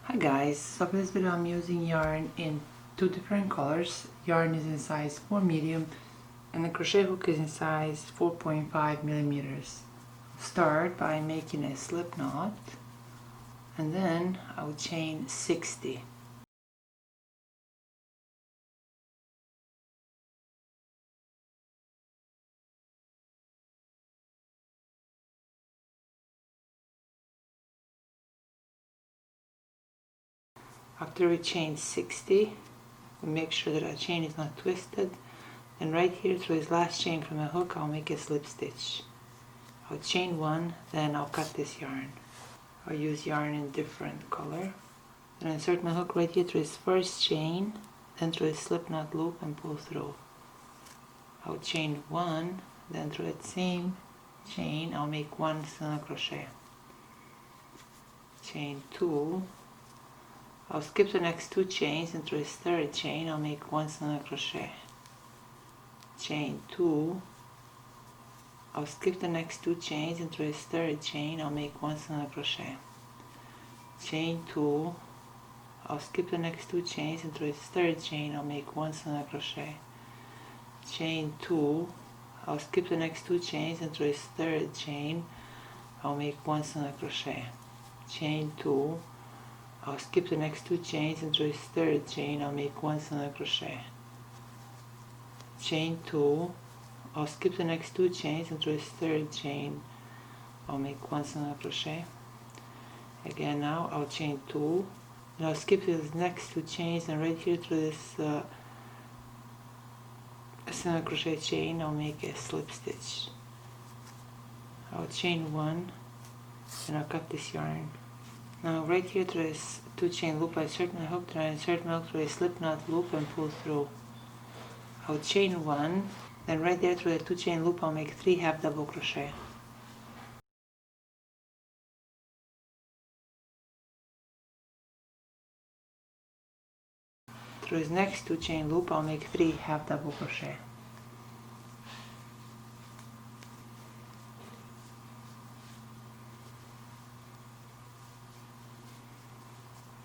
Hi guys, so for this video I'm using yarn in two different colors. Yarn is in size 4 medium and the crochet hook is in size 4.5 millimeters. Start by making a slip knot and then I will chain 60. After we chain 60, we make sure that our chain is not twisted. And right here through this last chain from the hook, I'll make a slip stitch. I'll chain one, then I'll cut this yarn. I'll use yarn in different color. Then insert my hook right here through this first chain, then through a slip knot loop and pull through. I'll chain one, then through that same chain I'll make one single crochet. Chain two. I'll skip the next two chains and through this third chain I'll make one single crochet. Chain two. I'll skip the next two chains and through this third chain I'll make one single crochet. Chain two. I'll skip the next two chains and through this third chain I'll make one single crochet. Chain two. I'll skip the next two chains and through this third chain I'll make one single crochet. Chain two. I'll skip the next two chains and through this third chain I'll make one single crochet. Chain two. I'll skip the next two chains and through this third chain I'll make one single crochet. Again now I'll chain two, and I'll skip the next two chains, and right here through this single crochet chain I'll make a slip stitch. I'll chain one and I'll cut this yarn. Now right here through this two chain loop I insert my hook, then I insert my hook through a slip knot loop and pull through. I'll chain one, then right there through the two chain loop I'll make 3 half double crochet. Through this next two chain loop I'll make 3 half double crochet.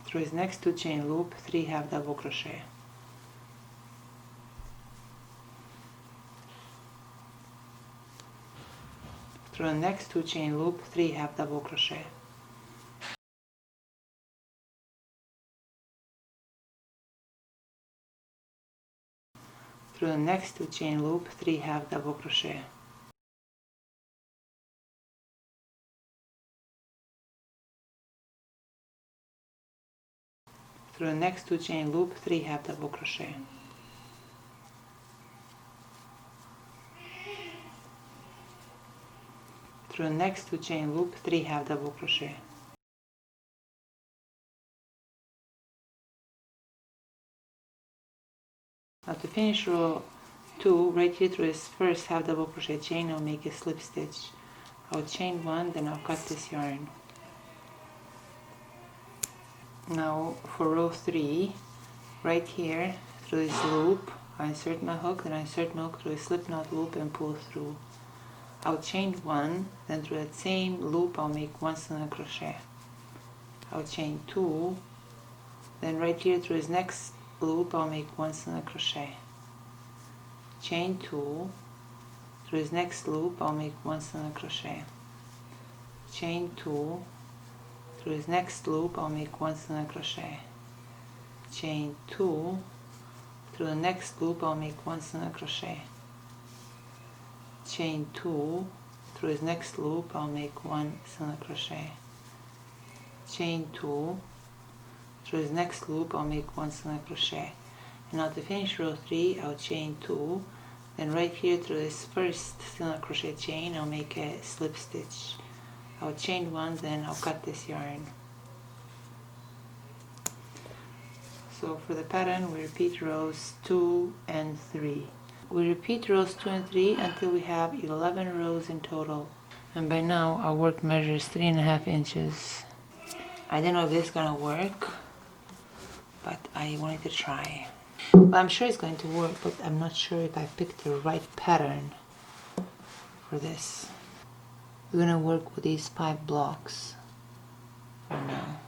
Through this next two chain loop 3 half double crochet. Through the next two chain loop 3 half double crochet. Through the next two chain loop 3 half double crochet. Through the next two chain loop 3 half double crochet. Through the next two chain loop 3 half double crochet. Now to finish row 2, right here through this first half double crochet chain I'll make a slip stitch. I'll chain one, then I'll cut this yarn. Now for row 3, right here through this loop I insert my hook, then I insert my hook through a slip knot loop and pull through. I'll chain one, then through that same loop I'll make one single crochet. I'll chain two, then right here through this next loop I'll make one single crochet. Chain two, through this next loop I'll make one single crochet. Chain two, through this next loop I'll make one single crochet. Chain two, through the next loop I'll make one single crochet. Chain two, through this next loop I'll make one single crochet. Chain two, through this next loop I'll make one single crochet. And now to finish row 3 I'll chain two, then right here through this first single crochet chain I'll make a slip stitch. I'll chain one, then I'll cut this yarn. So for the pattern we repeat rows 2 and 3. We repeat rows 2 and 3 until we have 11 rows in total. And by now our work measures 3.5 inches. I don't know if this is gonna work, but I wanted to try. Well, I'm sure it's going to work, but I'm not sure if I picked the right pattern for this. We're gonna work with these 5 blocks for now.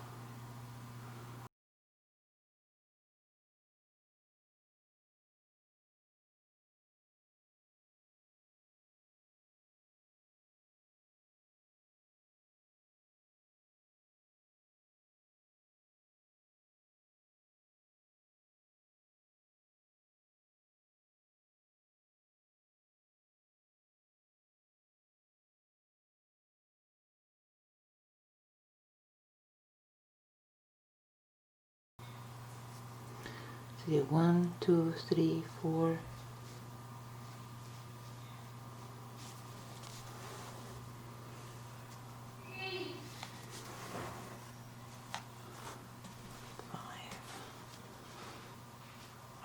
So you 1, 2, 3, 4, 5.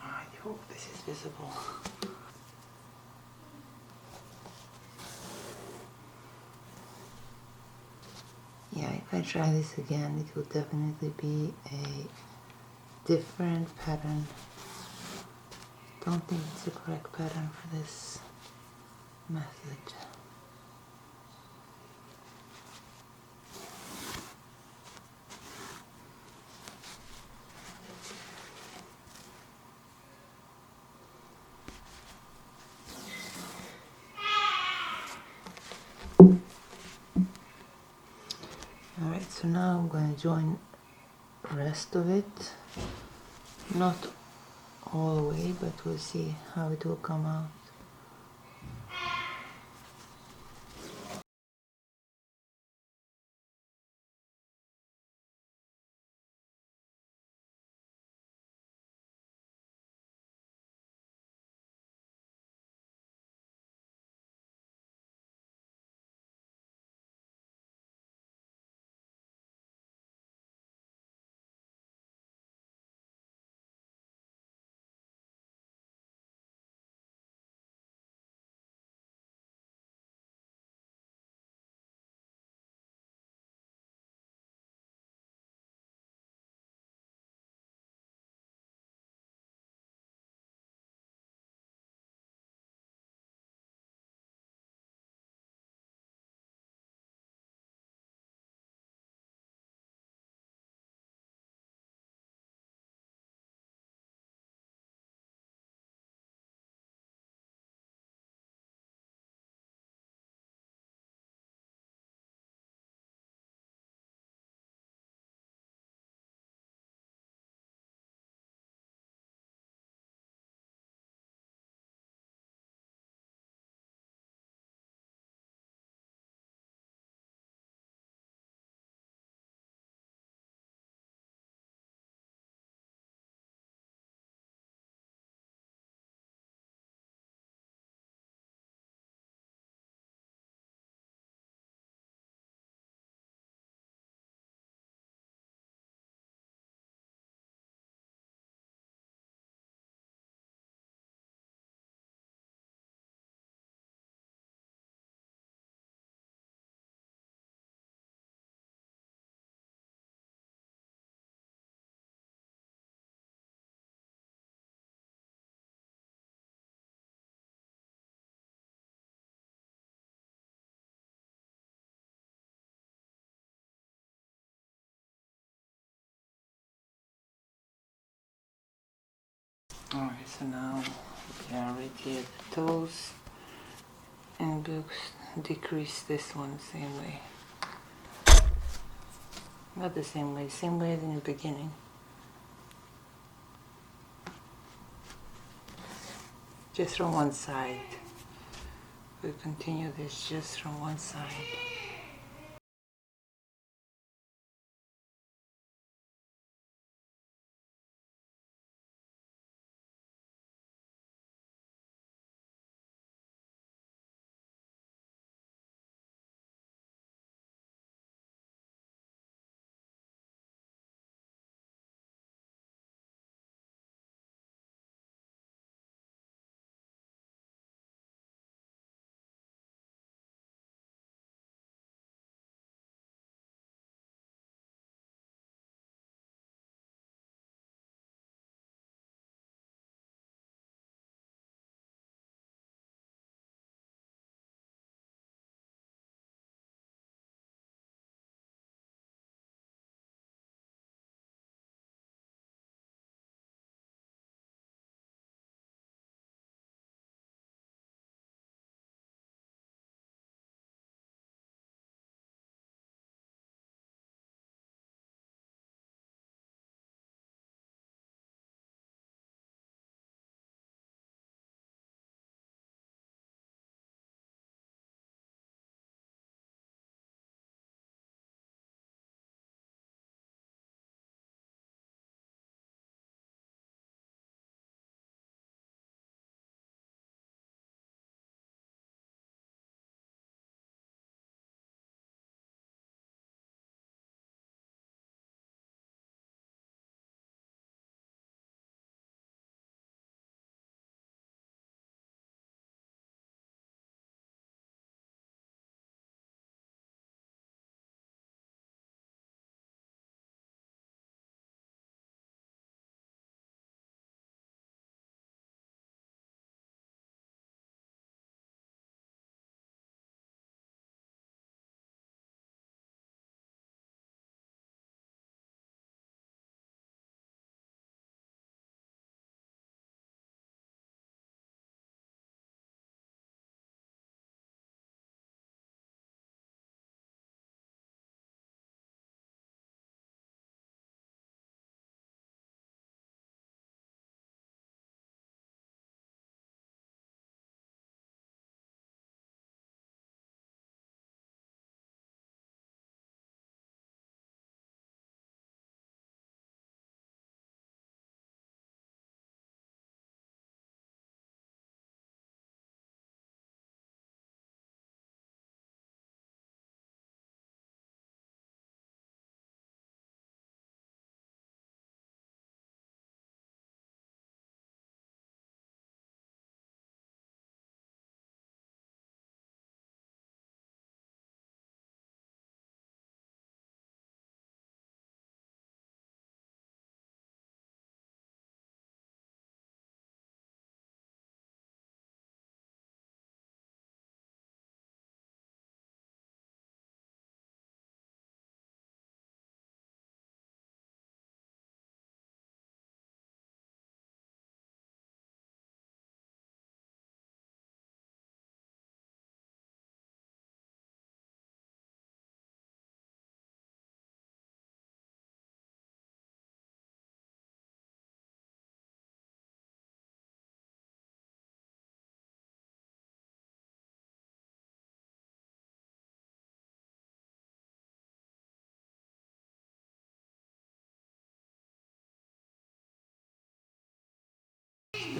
I hope this is visible. Yeah, if I try this again, it will definitely be a different pattern. Don't think it's the correct pattern for this method. Alright, so now I'm going to join the rest of it. Not all the way, but we'll see how it will come out. Alright, so now we are right here at the toes, and we'll decrease this one the same way. Not the same way as in the beginning. Just from one side. We'll continue this just from one side.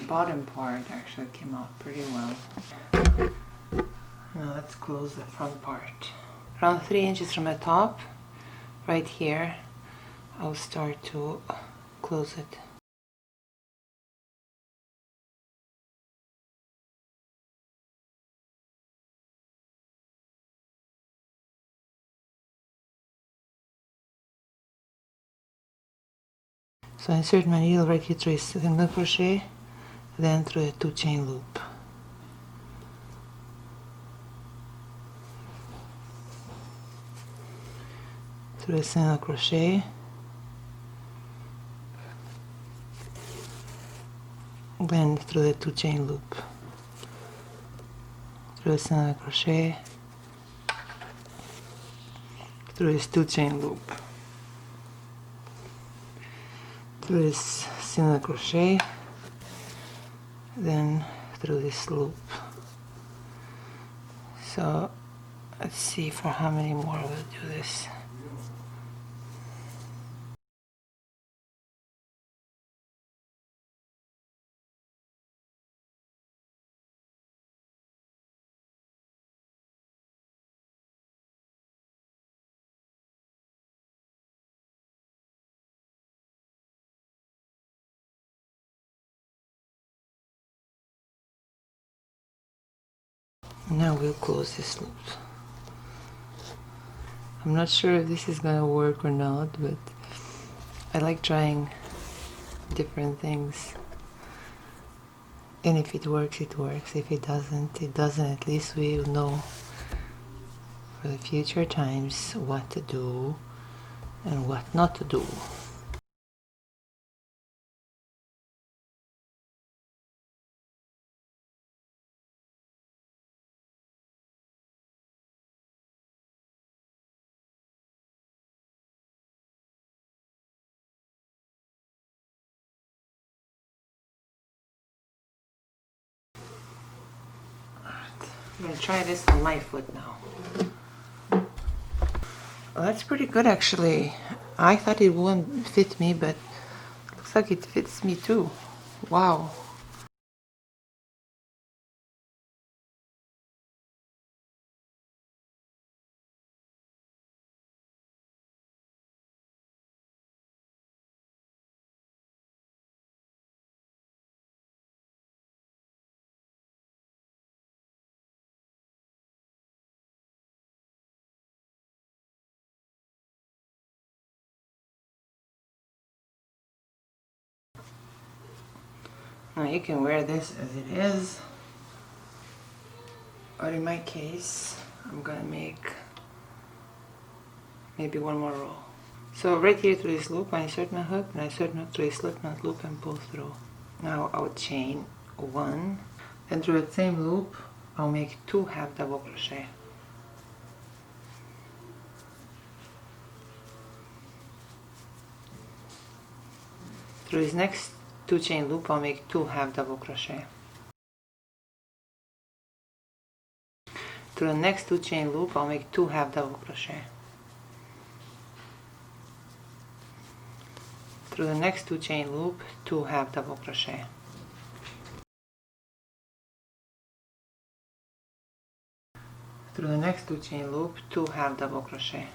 bottom part actually came out pretty well. Now let's close the front part. Around 3 inches from the top, right here, I'll start to close it. So I insert my needle right here through a single crochet, then through a 2 chain loop. Through a single crochet, then through the 2 chain loop. Through a single crochet, through this 2 chain loop. Through this single crochet, then through this loop. So let's see for how many more we'll do this. Now we'll close this loop. I'm not sure if this is gonna work or not, but I like trying different things. And if it works, it works. If it doesn't, it doesn't. At least we will know for the future times what to do and what not to do. I'm going to try this on my foot now. Well, that's pretty good actually. I thought it wouldn't fit me, but looks like it fits me too. Wow. Now you can wear this as it is, or in my case, I'm gonna make maybe one more row. So right here through this loop, I insert my hook, and I insert my hook through a slip knot loop and pull through. Now I'll chain 1, then through the same loop, I'll make 2 half double crochet. Through this next 2 chain loop, I'll make 2 half double crochet. Through the next 2 chain loop, I'll make 2 half double crochet. Through the next 2 chain loop, 2 half double crochet. Through the next 2 chain loop, 2 half double crochet.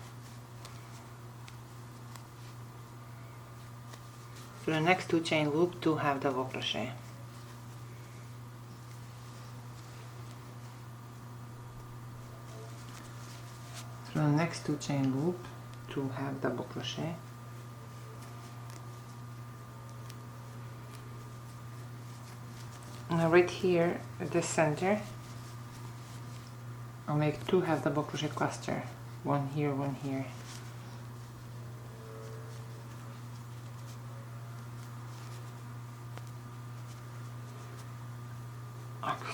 Through the next 2 chain loop, 2 half double crochet. Through the next 2 chain loop, 2 half double crochet. Now right here at the center, I'll make 2 half double crochet cluster, 1 here, 1 here.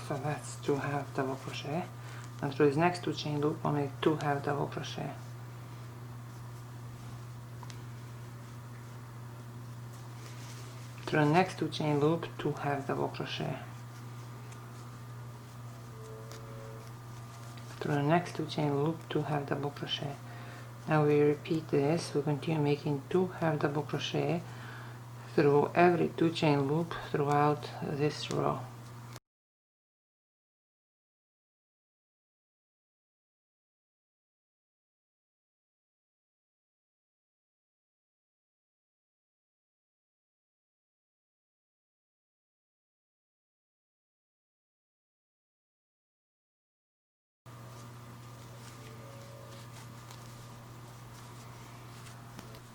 So that's 2 half double crochet, and through this next 2 chain loop I'll make 2 half double crochet. Through the next 2 chain loop, 2 half double crochet. Through the next 2 chain loop, 2 half double crochet. Now we repeat this, we continue making 2 half double crochet through every 2 chain loop throughout this row.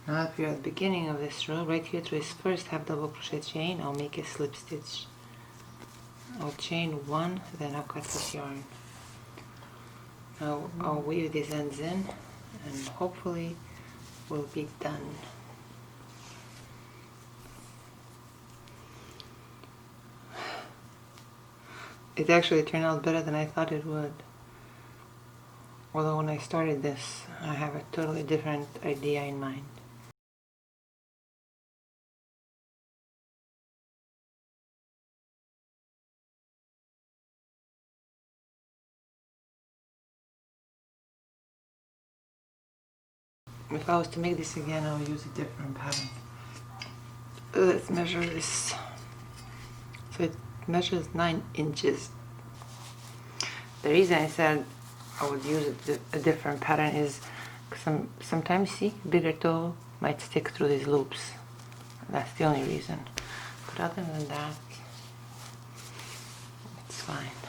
Now if you're at the beginning of this row, right here through this first half double crochet chain, I'll make a slip stitch. I'll chain 1, then I'll cut this yarn. Now I'll weave these ends in, and hopefully we'll be done. It actually turned out better than I thought it would. Although when I started this, I have a totally different idea in mind. If I was to make this again, I would use a different pattern. Let's measure this. So it measures 9 inches. The reason I said I would use a different pattern is sometimes, see, bigger toe might stick through these loops. That's the only reason. But other than that, it's fine.